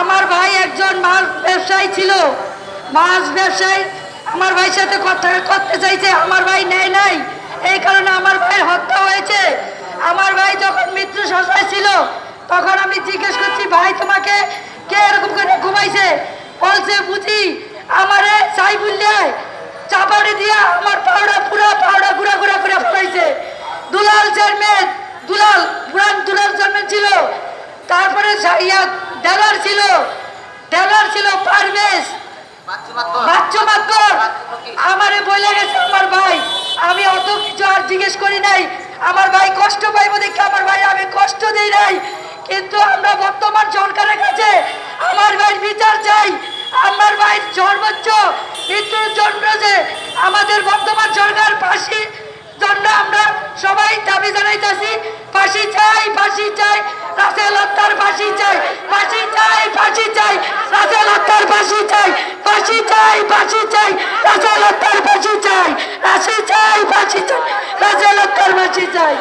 আমার ভাই একজন মাছ ব্যবসায়ী ছিল, মাছ ব্যবসায়ী আমার ভাইয়ের সাথে কথা করতে চাইছে, আমার ভাই নেয় নাই, এই কারণে আমার ভাইয়ের হত্যা হয়েছে। আমার ভাই যখন মৃত্যু শয্যায় ছিল তখন আমি জিজ্ঞেস করছি, ভাই তোমাকে কে এরকম করে ঘুমাইছে? বলছে বুঝি আমারে চাই বললে চাপাড়ি দিয়া আমার পাউডা পুরা পাউডা গুড়া গুড়া করে ফেলাইছে। দুলাল চেয়ারম্যান, দুলাল পুরান দুলাল চেয়ারম্যান ছিল, তারপরে ডেলার ছিল, ডেলার ছিল পারভেজ বাচ্চু মাতবর, আমারে বলে গেছে আমার ভাই। আমি অত কিছু আর জিজ্ঞেস করি নাই, আমার ভাই কষ্ট পাইব দেখে আমার ভাই আমি কষ্ট দেই নাই। কিন্তু আমরা বর্তমান সরকারের কাছে আমার ভাই বিচার চাই। আমার ভাই সর্বোচ্চ মৃত্যুর জন্য যে আমাদের বর্তমান সরকার ফাঁসি জন্য আমরা সবাই দাবি জানাইতেছি, ফাঁসি চাই, ফাঁসি চাই, রাসেল হত্যার ফাঁসি চাই, ফাঁসি চাই, ফাঁসি চাই, রাসেল হত্যার ফাঁসি চাই, ফাঁসি চাই, ফাঁসি চাই, রাসেল হত্যার ফাঁসি চাই, ফাঁসি চাই, ফাঁসি চাই, রাসেল হত্যার ফাঁসি চাই।